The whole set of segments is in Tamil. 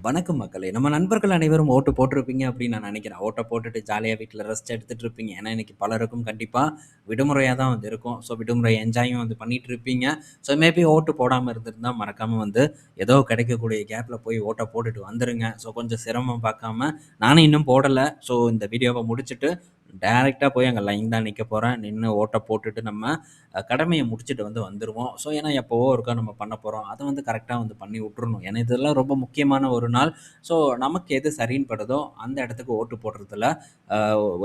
வணக்கம் மக்களே! நம்ம நண்பர்கள் அனைவரும் ஓட்டு போட்டிருப்பீங்க அப்படின்னு நான் நினைக்கிறேன். ஓட்ட போட்டுட்டு ஜாலியா வீட்ல ரெஸ்ட் எடுத்துட்டு இருப்பீங்க. ஏன்னா, இன்னைக்கு பலருக்கும் கண்டிப்பா விடுமுறையா தான் இருக்கும். ஸோ, விடுமுறை என்ஜாயும் பண்ணிட்டு இருப்பீங்க. ஸோ, மேபி ஓட்டு போடாம இருந்திருந்தா மறக்காம ஏதோ கிடைக்கக்கூடிய கேப்ல போய் ஓட்ட போட்டுட்டு வந்துருங்க. ஸோ, கொஞ்சம் சிரமம் பார்க்காம நானும் இன்னும் போடல. ஸோ, இந்த வீடியோவ முடிச்சுட்டு டைரக்ட்டா போய் அங்க லைன் தான் நிக்க போறேன். நின்னு ஓட்ட போட்டுட்டு நம்ம கடமைய முடிச்சுட்டு வந்துருவோம். ஸோ, ஏன்னா எப்பவோ ஒருக்கா நம்ம பண்ண போறோம். அத கரெக்ட்டா பண்ணி விட்டுறணும். ஏன்னா, இதெல்லாம் ரொம்ப முக்கியமான ஒரு நாள். ஸோ, நமக்கு எது சரின்னு படுதோ அந்த இடத்துக்கு ஓட்டு போடுறதுல அ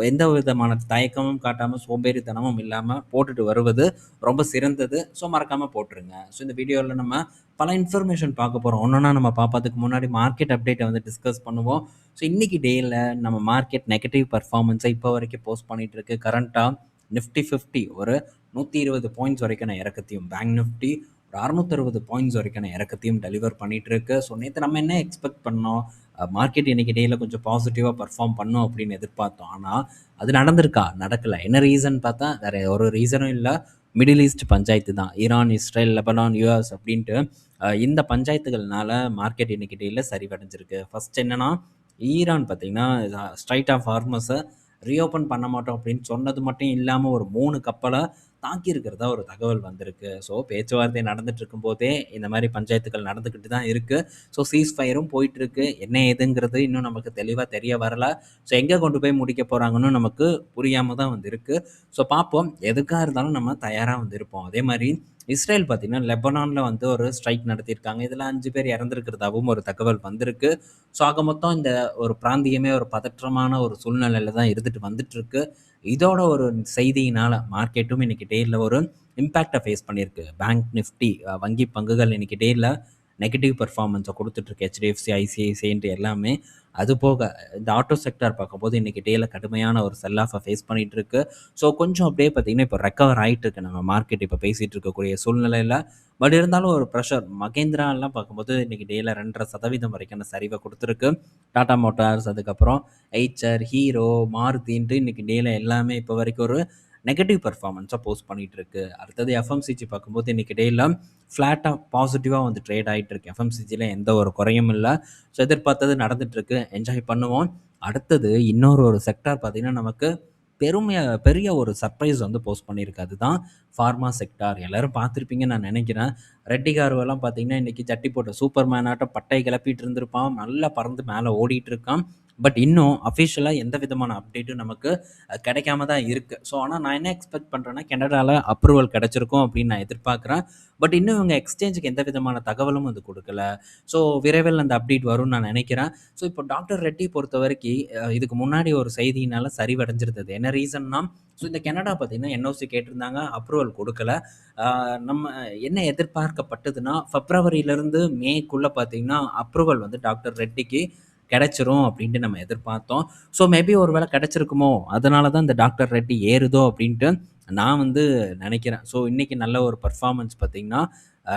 எந்த விதமான தயக்கமும் காட்டாம, சோம்பேறித்தனமும் இல்லாம போட்டுட்டு வருவது ரொம்ப சிறந்தது. ஸோ, மறக்காம போட்டுருங்க. ஸோ, இந்த வீடியோல நம்ம பல இன்ஃபர்மேஷன் பார்க்க போறோம். ஒன்னொன்னா நம்ம பார்ப்பதுக்கு முன்னாடி மார்க்கெட் அப்டேட்ட டிஸ்கஸ் பண்ணுவோம். ஸோ, இன்னைக்கு டேல நம்ம மார்க்கெட் நெகட்டிவ் பெர்ஃபார்மன்ஸ இப்போ வரைக்கும் போஸ்ட் பண்ணிட்டு இருக்கு. கரண்ட்டா நிஃப்டி 50 ஒரு 120 பாயிண்ட்ஸ் வரைக்கான இறக்கத்தையும், பேங்க் நிஃப்டி ஒரு 660 பாயிண்ட்ஸ் வரைக்கான இறக்கத்தையும் டெலிவர் பண்ணிட்டு இருக்கு. ஸோ, நேத்து நம்ம என்ன எக்ஸ்பெக்ட் பண்ணோம்? மார்க்கெட் இன்னைக்கு டேல கொஞ்சம் பாசிட்டிவா பெர்ஃபார்ம் பண்ணும் அப்படின்னு எதிர்பார்த்தோம். ஆனா, அது நடந்திருக்கா? நடக்கல. என்ன ரீசன் பார்த்தா, வேற ஒரு ரீசனும் இல்ல. மிடில் ஈஸ்ட் பஞ்சாயத்து தான். ஈரான், இஸ்ரேல், லெபனான், யுஎஸ் அப்படின்ட்டு இந்த பஞ்சாயத்துகள்னால மார்க்கெட் இன்னைக்கு டேல சரிவடைஞ்சிருக்கு. ஃபர்ஸ்ட் என்னன்னா, ஈரான் பார்த்தீங்கன்னா, ஸ்ட்ரைட் ஆஃப் ஹார்மஸ ரீஓப்பன் பண்ண மாட்டோம் அப்படின்னு சொன்னது மட்டும் இல்லாம, ஒரு 3 கப்பல தாக்கியிருக்கிறதா ஒரு தகவல் வந்திருக்கு. ஸோ, பேச்சுவார்த்தை நடந்துட்டு இருக்கும்போதே இந்த மாரி பஞ்சாயத்துக்கள் நடந்துக்கிட்டு தான் இருக்கு. ஸோ, சீஸ் ஃபயரும் போயிட்டுருக்கு. என்ன ஏதுங்கிறது இன்னும் நமக்கு தெளிவா தெரிய வரல. ஸோ, எங்க கொண்டு போய் முடிக்க போறாங்கன்னு நமக்கு புரியாம தான் இருக்கு. ஸோ, பார்ப்போம். எதுக்கா இருந்தாலும் நம்ம தயாரா இருப்போம். அதே மாரி இஸ்ரேல் பார்த்தீங்கன்னா, லெபனான்ல ஒரு ஸ்ட்ரைக் நடத்தியிருக்காங்க. இதில 5 பேர் இறந்திருக்கிறதாவும் ஒரு தகவல் வந்திருக்கு. ஸோ, ஆக மொத்தம் இந்த ஒரு பிராந்தியமே ஒரு பதற்றமான ஒரு சூழ்நிலையில தான் இருந்துட்டு வந்துட்டுருக்கு. இதோட ஒரு செய்தியினால மார்க்கெட்டும் இன்னைக்கு டேல ஒரு இம்பாக்ட்ட ஃபேஸ் பண்ணியிருக்கு. பேங்க் நிஃப்டி வங்கி பங்குகள் இன்னைக்கு டேல நெகட்டிவ் பெர்ஃபார்மன்ஸ குடுத்துட்டுருக்கு. HDFC, ICICIன்ட்டு எல்லாமே. அது போக இந்த ஆட்டோ செக்டார் பார்க்கும்போது இன்னைக்கு டேல கடுமையான ஒரு செல் ஆஃப்ப ஃபேஸ் பண்ணிட்டு இருக்கு. ஸோ, கொஞ்சம் அப்படியே பார்த்தீங்கன்னா, இப்போ ரெக்கவர் ஆயிட்டு இருக்கு நம்ம மார்க்கெட் இப்போ பேசிட்டு இருக்கக்கூடிய சூழ்நிலையில. பட் இருந்தாலும் ஒரு பிரஷர். மகேந்திராலாம் பார்க்கும்போது இன்னைக்கு டேல 2.5% வரைக்கான சரிவ குடுத்துருக்கு. டாடா மோட்டார்ஸ், அதுக்கப்புறம் எய்ச்சர், ஹீரோ, மாருதின்ட்டு இன்னைக்கு டேல எல்லாமே இப்போ வரைக்கும் ஒரு நெகட்டிவ் பெர்ஃபார்மன்ஸா போஸ்ட் பண்ணிட்டு இருக்கு. அடுத்தது எஃப்எம்சிஜி பார்க்கும்போது இன்னைக்கு டேல ஃப்ளாட்டா பாசிட்டிவா ட்ரேட் ஆயிட்டு இருக்கு. எஃப்எம்சிஜில எந்த ஒரு குறையும் இல்ல. ஸோ, எதிர்பார்த்தது நடந்துட்டு இருக்கு. என்ஜாய் பண்ணுவோம். அடுத்தது இன்னொரு ஒரு செக்டார் பார்த்தீங்கன்னா, நமக்கு பெரிய ஒரு சர்ப்ரைஸ் போஸ்ட் பண்ணியிருக்கு. அதுதான் ஃபார்மா செக்டார். எல்லாரும் பார்த்துருப்பீங்கன்னு நான் நினைக்கிறேன். ரெட்டி கார்வெல்லாம் பார்த்தீங்கன்னா, இன்னைக்கு ஜட்டி போட்ட சூப்பர்மேன் ஆட்டம் பட்டைய கிளப்பிட்டு இருந்திருப்பான். நல்லா பறந்து மேல ஓடிட்டு இருக்கான். பட் இன்னும் அஃபிஷியலா எந்த விதமான அப்டேட்டும் நமக்கு கிடைக்காம தான் இருக்கு. ஸோ, ஆனா நான் என்ன எக்ஸ்பெக்ட் பண்றேன்னா, கனடால அப்ரூவல் கிடைச்சிருக்கும் அப்படின்னு நான் எதிர்பார்க்குறேன். பட் இன்னும் இவங்க எக்ஸ்சேஞ்சுக்கு எந்த விதமான தகவலும் குடுக்கல. ஸோ, விரைவில் அந்த அப்டேட் வரும்னு நான் நினைக்கிறேன். ஸோ, இப்போ டாக்டர் ரெட்டி பொறுத்தவரைக்கி இதுக்கு முன்னாடி ஒரு செய்தியினால சரிவடைஞ்சிருந்தது. என்ன ரீசன்னா, ஸோ, இந்த கனடா பார்த்தீங்கன்னா, என்ஓசி கேட்டிருந்தாங்க. அப்ரூவல் குடுக்கல. ஆ நம்ம என்ன எதிர்பார்க்கப்பட்டதுன்னா, பிப்ரவரியிலிருந்து மேக்குள்ள பார்த்தீங்கன்னா, அப்ரூவல் டாக்டர் ரெட்டிக்கு கிடைச்சிரும் அப்படின்ட்டு நம்ம எதிர்பார்த்தோம். ஸோ, மேபி ஒரு வேளை கிடைச்சிருக்குமோ! அதனால தான் இந்த டாக்டர் ரெட்டி ஏறுதோ அப்படின்ட்டு நான் நினைக்கிறேன். ஸோ, இன்னைக்கு நல்ல ஒரு பெர்ஃபார்மன்ஸ் பார்த்தீங்கன்னா,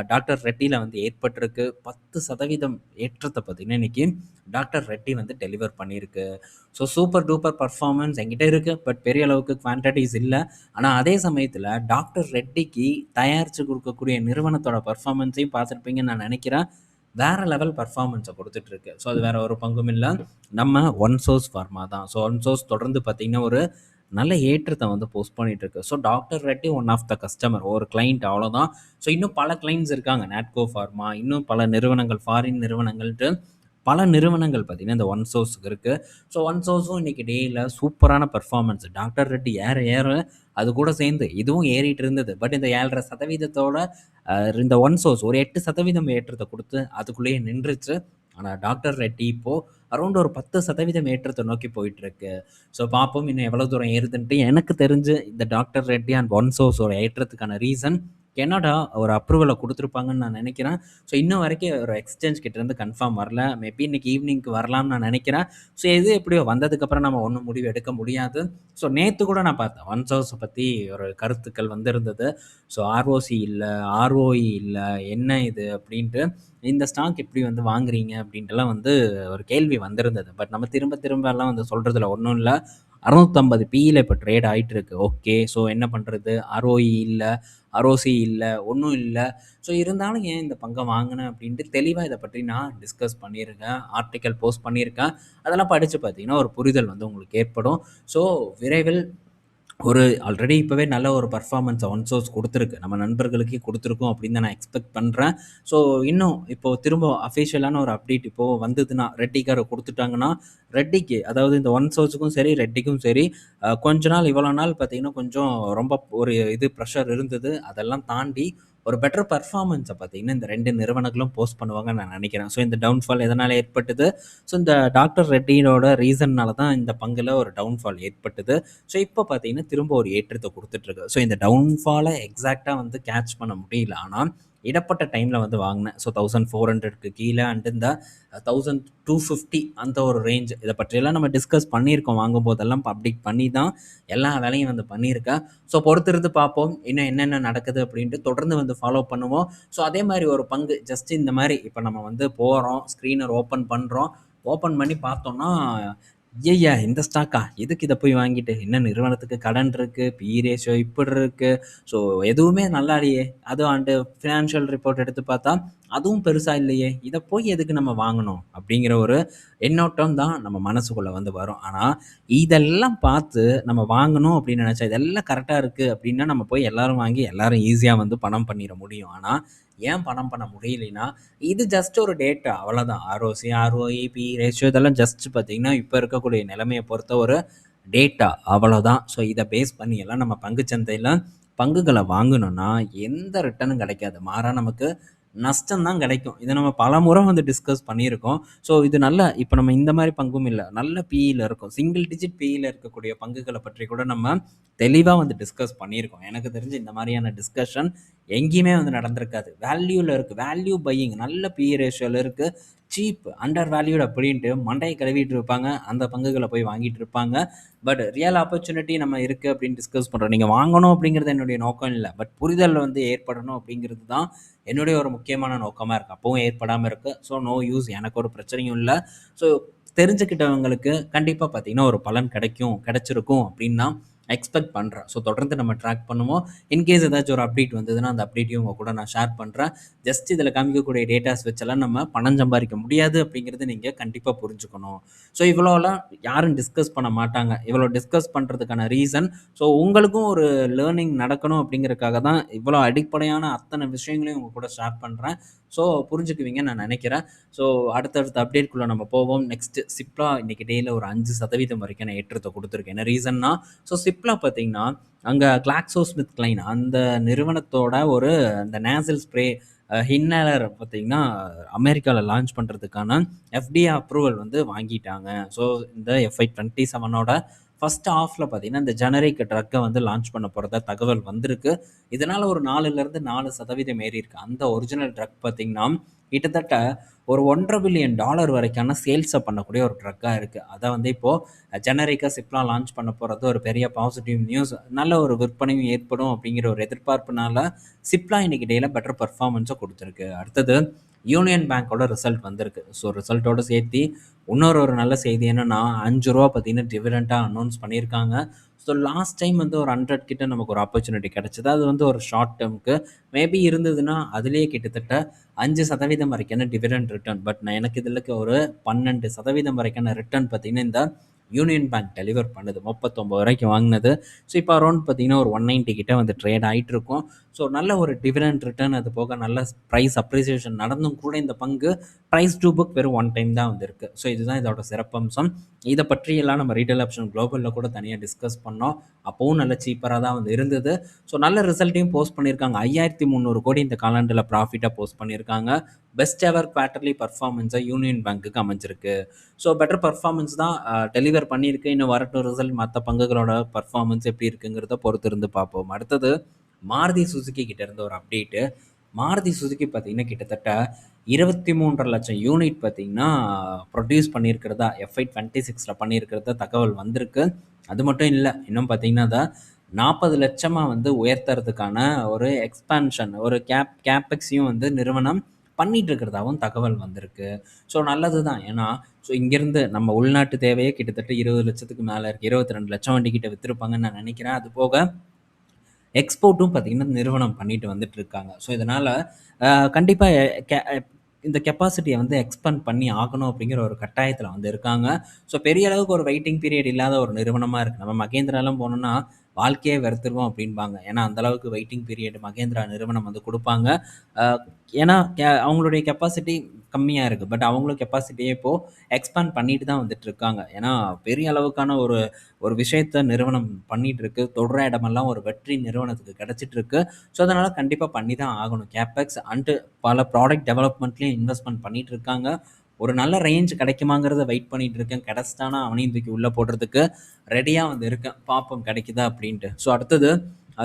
டாக்டர் ரெட்டில ஏற்பட்டிருக்கு. 10% ஏற்றத்த பார்த்தீங்கன்னா, இன்னைக்கு டாக்டர் ரெட்டி டெலிவர் பண்ணியிருக்கு. ஸோ, சூப்பர் டூப்பர் பெர்ஃபார்மன்ஸ் என்கிட்ட இருக்கு. பட் பெரிய அளவுக்கு குவான்டிட்டீஸ் இல்ல. ஆனா, அதே சமயத்தில டாக்டர் ரெட்டிக்கு தயாரிச்சு குடுக்கக்கூடிய நிறுவனத்தோட பெர்ஃபார்மன்ஸையும் பார்த்திருப்பீங்கன்னு நான் நினைக்கிறேன். வேற லெவல் பெர்ஃபார்மன்ஸ குடுத்துட்டு இருக்கு. ஸோ, அது வேற ஒரு பங்கும் இல்ல. நம்ம ஒன் சோர்ஸ் ஃபார்மா தான். ஸோ, ஒன் சோர்ஸ் தொடர்ந்து பார்த்தீங்கன்னா, ஒரு நல்ல ஏற்றத்த போஸ்ட் பண்ணிட்டு இருக்கு. So, doctor Reddy one of the customer. ஒரு கிளையண்ட் அவ்வளோதான். ஸோ, இன்னும் பல கிளையண்ட்ஸ் இருக்காங்க. நாட்கோ ஃபார்மா, இன்னும் பல நிறுவனங்கள், ஃபாரின் நிறுவனங்கள்ன்ட்டு பல நிறுவனங்கள் பார்த்தீங்கன்னா, இந்த ஒன் சோர்ஸ்க்கு இருக்கு. ஸோ, ஒன் சோர்ஸும் இன்னைக்கு டேல சூப்பரான பெர்ஃபார்மன்ஸ். டாக்டர் ரெட்டி ஏற அது கூட சேர்ந்து இதுவும் ஏறிட்டு இருந்தது. பட் இந்த 7.5%ஓட இந்த ஒன் சோர்ஸ் ஒரு 8% ஏற்றத்த குடுத்து அதுக்குள்ளேயே நின்றுச்சு. ஆனா, டாக்டர் ரெட்டி இப்போ அரவுண்ட் ஒரு 10% ஏற்றத்த நோக்கி போயிட்டுருக்கு. ஸோ, பார்ப்போம் இன்னும் எவ்வளோ தூரம் ஏறுதுன்ட்டு. எனக்கு தெரிஞ்சு இந்த டாக்டர் ரெட்டி அண்ட் ஒன் சோர்ஸோட ஏற்றத்துக்கான ரீசன் கனடா ஒரு அப்ரூவல குடுத்துருப்பாங்கன்னு நான் நினைக்கிறேன். ஸோ, இன்னும் வரைக்கும் ஒரு எக்ஸ்சேஞ்ச் கிட்டேருந்து கன்ஃபார்ம் வரல. மேபி இன்னைக்கு ஈவினிங்க்கு வரலாம்னு நான் நினைக்கிறேன். ஸோ, எது எப்படியோ வந்ததுக்கப்புறம் நம்ம ஒண்ணும் முடிவு எடுக்க முடியாது. ஸோ, நேத்து கூட நான் பார்த்தேன். ஒன் சோர்ஸ பத்தி ஒரு கருத்துக்கள் வந்திருந்தது. ஸோ, ஆர்ஓசி இல்ல, ஆர்ஓஇ இல்ல, என்ன இது அப்படின்ட்டு, இந்த ஸ்டாக் எப்படி வாங்குறீங்க அப்படின்ட்டுலாம் ஒரு கேள்வி வந்திருந்தது. பட் நம்ம திரும்ப திரும்பலாம் சொல்றதுல ஒண்ணும் இல்ல. 650 பிஇல இப்போ ட்ரேட் ஆயிட்டு இருக்கு. ஓகே. ஸோ என்ன பண்றது? ஆர்ஓஇ இல்ல, ஆர்ஓசி இல்ல, ஒண்ணும் இல்ல. ஸோ இருந்தாலும் ஏன் இந்த பங்க வாங்குனேன் அப்படின்ட்டு தெளிவா இத பற்றி நான் டிஸ்கஸ் பண்ணியிருக்கேன். ஆர்டிக்கல் போஸ்ட் பண்ணியிருக்கேன். அதெல்லாம் படிச்சு பார்த்தீங்கன்னா, ஒரு புரிதல் வந்து உங்களுக்கு ஏற்படும். ஸோ விரைவில் ஒரு ஆல்ரெடி இப்பவே நல்ல ஒரு பெர்ஃபார்மன்ஸ ஒன் சோர்ஸ் குடுத்துருக்கு. நம்ம நண்பர்களுக்கே குடுத்துருக்கும் அப்படின்னு தான் நான் எக்ஸ்பெக்ட் பண்றேன். ஸோ இன்னும் இப்போ திரும்ப அஃபிஷியலான ஒரு அப்டேட் இப்போ வந்ததுன்னா, ரெட்டிக்கு குடுத்துட்டாங்கன்னா, ரெட்டிக்கு அதாவது இந்த ஒன் சோர்ஸுக்கும் சரி, ரெட்டிக்கும் சரி கொஞ்ச நாள் இவ்வளோ நாள் பார்த்தீங்கன்னா, கொஞ்சம் ரொம்ப ஒரு இது ப்ரெஷர் இருந்தது. அதெல்லாம் தாண்டி ஒரு பெட்டர் பெர்ஃபார்மன்ஸ பார்த்தீங்கன்னா, இந்த 2 நிறுவனங்களும் போஸ்ட் பண்ணுவாங்கன்னு நான் நெனைக்கிறேன். ஸோ இந்த டவுன்ஃபால் எதனால ஏற்பட்டது? ஸோ இந்த டாக்டர் ரெட்டியோட ரீசன்னால தான் இந்த பங்குல ஒரு டவுன்ஃபால் ஏற்பட்டது. ஸோ இப்போ பார்த்தீங்கன்னா, திரும்ப ஒரு ஏற்றத்த குடுத்துட்டுருக்கு. ஸோ இந்த டவுன்ஃபால எக்ஸாக்ட்டா வந்து கேட்ச் பண்ண முடியல. ஆனா, இடப்பட்ட டைம்ல வந்து வாங்குனேன். ஸோ 1400க்கு கீழ அண்ட் இந்த 1250 அந்த ஒரு ரேஞ்ச் இத பற்றியெல்லாம் நம்ம டிஸ்கஸ் பண்ணியிருக்கோம். வாங்கும்போதெல்லாம் அப்டேட் பண்ணி தான் எல்லா வேலையும் வந்து பண்ணியிருக்கேன். ஸோ பொறுத்திருந்து பார்ப்போம். இன்னும் என்னென்ன நடக்குது அப்படின்ட்டு தொடர்ந்து வந்து ஃபாலோ பண்ணுவோம். ஸோ அதே மாரி ஒரு பங்கு ஜஸ்ட் இந்த மாரி இப்ப நம்ம வந்து போறோம், ஸ்க்ரீனர் ஓப்பன் பண்றோம். ஓப்பன் பண்ணி பார்த்தோம்னா, ஐயய்ய! இந்த ஸ்டாக்கா? எதுக்கு இத போய் வாங்கிட்டு? என்ன நிறுவனத்துக்கு கடன் இருக்கு, பிஇ ரேஷியோ இப்படி இருக்கு. ஸோ எதுவுமே நல்லா இல்லையே. அதுவும் அண்டு ஃபினான்ஷியல் ரிப்போர்ட் எடுத்து பார்த்தா, அதுவும் பெருசா இல்லையே. இத போய் எதுக்கு நம்ம வாங்கணும்? அப்படிங்கிற ஒரு எண்ணோட்டம் தான் நம்ம மனசுக்குள்ள வந்து வரும். ஆனா, இதெல்லாம் பார்த்து நம்ம வாங்கணும் அப்படின்னு நெனச்சா, இதெல்லாம் கரெக்ட்டா இருக்கு அப்படின்னா, நம்ம போய் எல்லாரும் வாங்கி எல்லாரும் ஈஸியா வந்து பணம் பண்ணிற முடியும். ஆனா, ஏன் பணம் பண்ண முடியலைன்னா, இது ஜஸ்ட் ஒரு டேட்டா அவ்வளோதான். ஆர்ஓசி, ஆர்ஓஇ, பிஇ ரேஷியோ இதெல்லாம் ஜஸ்ட் பார்த்தீங்கன்னா, இப்ப இருக்கக்கூடிய நிலைமைய பொறுத்த ஒரு டேட்டா அவ்வளோதான். ஸோ இத பேஸ் பண்ணி எல்லாம் நம்ம பங்குச் சந்தையில பங்குகள வாங்குனோம்னா, எந்த ரிட்டர்னும் கிடைக்காது. மாறா நமக்கு நஷ்டம் தான் கிடைக்கும். இத நம்ம பலமுறை வந்து டிஸ்கஸ் பண்ணியிருக்கோம். ஸோ இது நல்ல இப்ப நம்ம இந்த மாரி பங்கும் இல்ல. நல்ல பிஇல இருக்கும். சிங்கிள் டிஜிட் பிஇல இருக்கக்கூடிய பங்குகள பற்றி கூட நம்ம தெளிவா வந்து டிஸ்கஸ் பண்ணியிருக்கோம். எனக்கு தெரிஞ்சு இந்த மாரியான டிஸ்கஷன் எங்கேயுமே வந்து நடந்திருக்காது. வேல்யூல இருக்கு. வேல்யூ பையிங் நல்ல பிஇ ரேஷியோல இருக்கு. சீப், அண்டர் வேல்யூட் அப்படின்ட்டு மண்டைய கழுவிட்டு இருப்பாங்க. அந்த பங்குகள போய் வாங்கிட்டு இருப்பாங்க. பட் ரியல் ஆப்பர்ச்சுனிட்டி நம்ம இருக்கு அப்படின்னு டிஸ்கஸ் பண்றோம். நீங்க வாங்கணும் அப்படிங்கிறது என்னுடைய நோக்கம் இல்ல. பட் புரிதல் வந்து ஏற்படணும் அப்படிங்கிறது தான் என்னுடைய ஒரு முக்கியமான நோக்கமா இருக்கு. அப்பவும் ஏற்படாம இருக்கு. So no use. எனக்கு ஒரு பிரச்சனையும் இல்ல. ஸோ தெரிஞ்சுக்கிட்டவங்களுக்கு கண்டிப்பா பார்த்தீங்கன்னா, ஒரு பலன் கிடைக்கும், கிடைச்சிருக்கும் அப்படின்னு தான் எக்ஸ்பெக்ட் பண்றேன். ஸோ தொடர்ந்து நம்ம ட்ராக் பண்ணுவோம். இன்கேஸ் ஏதாச்சும் ஒரு அப்டேட் வந்ததுன்னா, அந்த அப்டேட்டையும் உங்க கூட நான் ஷேர் பண்றேன். ஜஸ்ட் இதில காமிக்கக்கூடிய டேட்டாஸ் வச்செல்லாம் நம்ம பணம் சம்பாரிக்க முடியாது அப்படிங்கிறத நீங்க கண்டிப்பா புரிஞ்சுக்கணும். ஸோ இவ்வளோலாம் யாரும் டிஸ்கஸ் பண்ண மாட்டாங்க. இவ்வளோ டிஸ்கஸ் பண்றதுக்கான ரீசன் ஸோ உங்களுக்கும் ஒரு லேர்னிங் நடக்கணும் அப்படிங்கிறதுக்காக தான் இவ்வளோ அடிப்படையான அத்தனை விஷயங்களையும் உங்க கூட ஷேர் பண்றேன். ஸோ புரிஞ்சுக்குவீங்கன்னு நான் நினைக்கிறேன். ஸோ அடுத்தடுத்த அப்டேட்குள்ள நம்ம போவோம். நெக்ஸ்ட் சிப்லா இன்னைக்கு டேல ஒரு 5% வரைக்கான ஏற்றத்த குடுத்துருக்கு. என்ன ரீசன்னா, ஸோ சிப்லா பார்த்தீங்கன்னா, அங்க GlaxoSmithKline அந்த நிறுவனத்தோட ஒரு அந்த நேசல் ஸ்ப்ரே இன்ஹேலர் பார்த்தீங்கன்னா, அமெரிக்கால லான்ச் பண்றதுக்கான எஃப்டிஏ அப்ரூவல் வந்து வாங்கிட்டாங்க. ஸோ இந்த எஃப்ஐ 27ஓட ஃபர்ஸ்ட் ஹாஃப்ல பார்த்தீங்கன்னா, இந்த ஜெனரிக் ட்ரக்க வந்து லான்ச் பண்ண போறதா தகவல் வந்திருக்கு. இதனால ஒரு 4லிருந்து 4% ஏறியிருக்கு. அந்த ஒரிஜினல் ட்ரக் பார்த்தீங்கன்னா, கிட்டத்தட்ட ஒரு $1.5 பில்லியன் வரைக்கான சேல்ஸ பண்ணக்கூடிய ஒரு ட்ரக்கா இருக்கு. அத வந்து இப்போ ஜெனரிக்கா சிப்லா லான்ச் பண்ண போறது ஒரு பெரிய பாசிட்டிவ் நியூஸ். நல்ல ஒரு விற்பனையும் ஏற்படும் அப்படிங்கிற ஒரு எதிர்பார்ப்புனால, சிப்லா இன்னைக்கு டேல பெட்டர் பெர்ஃபார்மன்ஸ குடுத்திருக்கு. அடுத்தது யூனியன் பேங்கோட ரிசல்ட் வந்திருக்கு. ஸோ ரிசல்ட்டோட சேர்த்தி இன்னொரு நல்ல செய்தி என்னன்னா, ரூ. 5 பார்த்தீங்கன்னா டிவிடெண்டா அனௌன்ஸ் பண்ணியிருக்காங்க. ஸோ லாஸ்ட் டைம் வந்து ஒரு 100 கிட்ட நமக்கு ஒரு ஆப்பர்ச்சுனிட்டி கிடைச்சது. அது வந்து ஒரு ஷார்ட் டெர்ம்க்கு மேபி இருந்ததுன்னா, அதிலேயே கிட்டத்தட்ட 5% வரைக்கான டிவிடெண்ட் ரிட்டர்ன். பட் நான் எனக்கு இதில ஒரு 12% வரைக்கான ரிட்டர்ன் பார்த்தீங்கன்னா, இந்த யூனியன் பேங்க் டெலிவர் பண்ணுது. 39 வரைக்கும் வாங்குனது. ஸோ இப்போ அரவுண்ட் பார்த்தீங்கன்னா, ஒரு 190 கிட்ட வந்து ட்ரேட் ஆயிட்டு இருக்கும். ஸோ நல்ல ஒரு டிவிடெண்ட் ரிட்டர்ன் அது போக நல்ல பிரைஸ் அப்ரிசியேஷன் நடந்தும் கூட இந்த பங்கு பிரைஸ் டூ புக் வெறும் 1 டைம் தான் வந்திருக்கு. ஸோ இதுதான் இதோட சிறப்பம்சம். இத பற்றியெல்லாம் நம்ம ரீட்டெயில் ஆப்ஷன் குளோபல்ல கூட தனியா டிஸ்கஸ் பண்ணோம். அப்பவும் நல்ல சீப்பரா தான் வந்து இருந்தது. ஸோ நல்ல ரிசல்ட்டையும் போஸ்ட் பண்ணியிருக்காங்க. 5300 கோடி இந்த காலாண்டுல ப்ராஃபிட்டா போஸ்ட் பண்ணியிருக்காங்க. பெஸ்ட் எவர் குவார்ட்டர்லி பெர்ஃபார்மன்ஸா யூனியன் பேங்க்குக்கு அமைஞ்சிருக்கு. ஸோ பெட்டர் பெர்ஃபார்மன்ஸ் தான் டெலிவர் பண்ணியிருக்கு. இன்னும் வரட்டும் ரிசல்ட் மத்த பங்குகளோட பெர்ஃபார்மன்ஸ் எப்படி இருக்குங்கிறத பொறுத்திருந்து பார்ப்போம். அடுத்தது மாருதி சுசுகி கிட்ட இருந்து ஒரு அப்டேட்டு. மாருதி சுசுகி பார்த்தீங்கன்னா, கிட்டத்தட்ட 23,50,000 யூனிட் பார்த்தீங்கன்னா, ப்ரொடியூஸ் பண்ணியிருக்கிறதா எஃப்ஐ 26ல பண்ணியிருக்கிறதா தகவல் வந்திருக்கு. அது மட்டும் இல்ல. இன்னும் பார்த்தீங்கன்னா, அத 40,00,000 வந்து உயர்த்தறதுக்கான ஒரு எக்ஸ்பான்ஷன் ஒரு கேப்பெக்ஸையும் வந்து நிறுவனம் பண்ணிட்டு இருக்கிறதாவும் தகவல் வந்திருக்கு. ஸோ நல்லது தான். ஏன்னா, ஸோ இங்கேருந்து நம்ம உள்நாட்டு தேவையே கிட்டத்தட்ட 20,00,000க்கு மேல இருக்கு. 22,00,000 வண்டி கிட்ட வித்திருப்பாங்கன்னு நான் நினைக்கிறேன். அது போக எக்ஸ்போர்ட்டும் பார்த்தீங்கன்னா, நிறுவனம் பண்ணிட்டு வந்துட்டு இருக்காங்க. ஸோ இதனால கண்டிப்பா கெ இந்த கெப்பாசிட்டிய வந்து எக்ஸ்பேண்ட் பண்ணி ஆகணும் அப்படிங்கிற ஒரு கட்டாயத்தில வந்து இருக்காங்க. ஸோ பெரிய அளவுக்கு ஒரு வெயிட்டிங் பீரியட் இல்லாத ஒரு நிறுவனமா இருக்கு. நம்ம மகேந்திராலாம் போனோம்னா, வாழ்க்கையே வெறுத்துருவோம் அப்படிம்பாங்க. ஏன்னா, அந்த அளவுக்கு வெயிட்டிங் பீரியட் மகேந்திரா நிறுவனம் வந்து குடுப்பாங்க. அ ஏன்னா, அவங்களுடைய கெப்பாசிட்டி கம்மியா இருக்கு. பட் அவங்களும் கெப்பாசிட்டிய இப்போ எக்ஸ்பேண்ட் பண்ணிட்டு தான் வந்துட்டு இருக்காங்க. ஏன்னா, பெரிய அளவுக்கான ஒரு ஒரு விஷயத்த நிறுவனம் பண்ணிட்டு இருக்கு. தொடுற இடமெல்லாம் ஒரு வெற்றி நிறுவனத்துக்கு கிடைச்சிட்டு இருக்கு. ஸோ, அதனால கண்டிப்பா பண்ணி தான் ஆகணும். கேப்பெக்ஸ் அண்ட் பல ப்ராடக்ட் டெவலப்மெண்ட்லயும் இன்வெஸ்ட்மென்ட் பண்ணிட்டு இருக்காங்க. ஒரு நல்ல ரேஞ்ச் கிடைக்குமாங்கிறத வெயிட் பண்ணிட்டு இருக்கேன். கிடைச்சிட்டானா அவனையும் தூக்கி உள்ள போடுறதுக்கு ரெடியா வந்து இருக்கேன். பார்ப்போம் கிடைக்குதா அப்படின்ட்டு. ஸோ அடுத்தது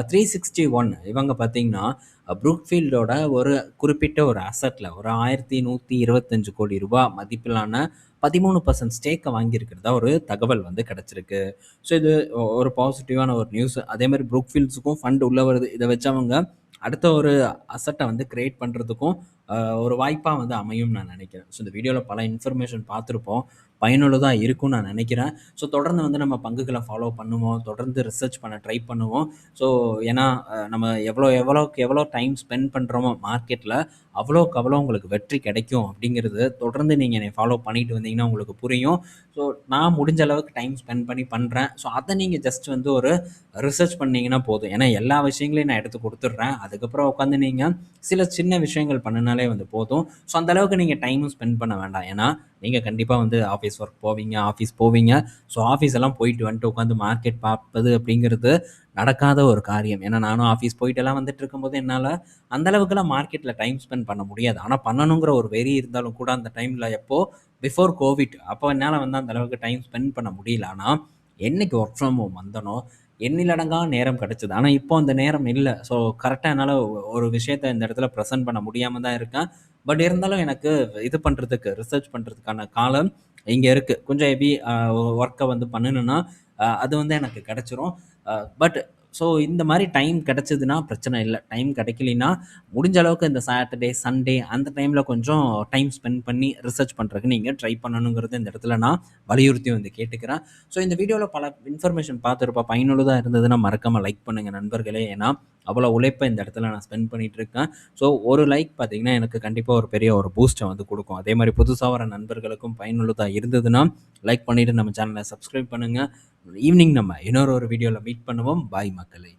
361 இவங்க பார்த்தீங்கன்னா, ப்ரூக்ஃபீல்டோட ஒரு குறிப்பிட்ட ஒரு அசெட்ல ஒரு ரூ. 1125,00,00,000 மதிப்பிலான 13% ஸ்டேக்க வாங்கியிருக்கிறதா ஒரு தகவல் வந்து கிடைச்சிருக்கு. ஸோ இது ஒரு பாசிட்டிவான ஒரு நியூஸ். அதேமாரி ப்ரூக்ஃபீல்ட்ஸுக்கும் ஃபண்ட் உள்ள வருது. இத வச்சு அவங்க அடுத்த ஒரு அசெட்ட வந்து கிரியேட் பண்றதுக்கும் அ ஒரு வாய்ப்பா வந்து அமையும்னு நான் நினைக்கிறேன். ஸோ இந்த வீடியோல பல இன்ஃபர்மேஷன் பார்த்துருப்போம். பயனுள்ளதா இருக்கும்னு நான் நினைக்கிறேன். ஸோ தொடர்ந்து வந்து நம்ம பங்குகள ஃபாலோ பண்ணுவோம். தொடர்ந்து ரிசர்ச் பண்ண ட்ரை பண்ணுவோம். ஸோ ஏன்னா நம்ம எவ்வளோக்கு எவ்வளோ டைம் ஸ்பெண்ட் பண்றோமோ மார்க்கெட்ல, அவ்வளோக்கு அவ்வளோ உங்களுக்கு வெற்றி கிடைக்கும் அப்படிங்கிறது தொடர்ந்து நீங்க என்னைய ஃபாலோ பண்ணிட்டு வந்தீங்கன்னா உங்களுக்கு புரியும். ஸோ நான் முடிஞ்ச அளவுக்கு டைம் ஸ்பெண்ட் பண்ணி பண்றேன். ஸோ அத நீங்க ஜஸ்ட் வந்து ஒரு ரிசர்ச் பண்ணீங்கன்னா போதும். ஏன்னா எல்லா விஷயங்களையும் நான் எடுத்து குடுத்துடுறேன். அதுக்கப்புறம் உட்காந்து நீங்க சில சின்ன விஷயங்கள் பண்ணுனாலே வந்து போதும். ஸோ அந்த அளவுக்கு நீங்க டைமும் ஸ்பெண்ட் பண்ண வேண்டாம். ஏன்னா, நீங்க கண்டிப்பா வந்து ஆஃபீஸ் ஒர்க் போவீங்க, ஆஃபீஸ் போவீங்க. ஸோ ஆஃபீஸ் எல்லாம் போயிட்டு வந்துட்டு உட்காந்து மார்க்கெட் பார்ப்பது அப்படிங்கிறது நடக்காத ஒரு காரியம். ஏன்னா நானும் ஆஃபீஸ் போயிட்டெல்லாம் வந்துட்டு இருக்கும்போது என்னால அந்த அளவுக்குலாம் மார்க்கெட்ல டைம் ஸ்பெண்ட் பண்ண முடியாது. ஆனா பண்ணணுங்கிற ஒரு வெறி இருந்தாலும் கூட அந்த டைம்ல எப்போ பிஃபோர் கோவிட் அப்போ என்னால வந்து அந்த அளவுக்கு டைம் ஸ்பெண்ட் பண்ண முடியல. ஆனா என்னைக்கு வொர்க் ஃப்ரம் ஹோம் வந்தனோ, எண்ணிலடங்கா நேரம் கிடைச்சது. ஆனா இப்போ அந்த நேரம் இல்ல. ஸோ கரெக்ட்டா என்னால ஒரு விஷயத்த இந்த இடத்துல பிரசன்ட் பண்ண முடியாம தான் இருக்கேன். பட் இருந்தாலும் எனக்கு இது பண்றதுக்கு, ரிசர்ச் பண்றதுக்கான காலம் இங்க இருக்கு. கொஞ்சம் ஹெவி ஒர்க்க வந்து பண்ணுனேன்னா, அது வந்து எனக்கு கிடைச்சிரும். பட் ஸோ இந்த மாரி டைம் கிடைச்சதுன்னா பிரச்சனை இல்ல. டைம் கிடைக்கலின்னா, முடிஞ்ச அளவுக்கு இந்த சாட்டர்டே, சண்டே அந்த டைம்ல கொஞ்சம் டைம் ஸ்பெண்ட் பண்ணி ரிசர்ச் பண்றதுக்கு நீங்க ட்ரை பண்ணணுங்கிறது இந்த இடத்துல நான் வலியுறுத்தி வந்து கேட்டுக்கிறேன். ஸோ இந்த வீடியோல பல இன்ஃபர்மேஷன் பார்த்துருப்போம். பயனுள்ளதா இருந்ததுன்னா மறக்காம லைக் பண்ணுங்க நண்பர்களே. ஏன்னா, அவ்வளோ உழைப்ப இந்த இடத்துல நான் ஸ்பெண்ட் பண்ணிட்டு இருக்கேன். ஸோ ஒரு லைக் பார்த்தீங்கன்னா, எனக்கு கண்டிப்பா ஒரு பெரிய ஒரு பூஸ்ட்ட வந்து குடுக்கும். அதே மாரி புதுசா வர நண்பர்களுக்கும் பயனுள்ளதா இருந்ததுன்னா, லைக் பண்ணிட்டு நம்ம சேனல சப்ஸ்கிரைப் பண்ணுங்க. ஈவினிங் நம்ம இன்னொரு ஒரு வீடியோல மீட் பண்ணுவோம். பாய் மக்களே!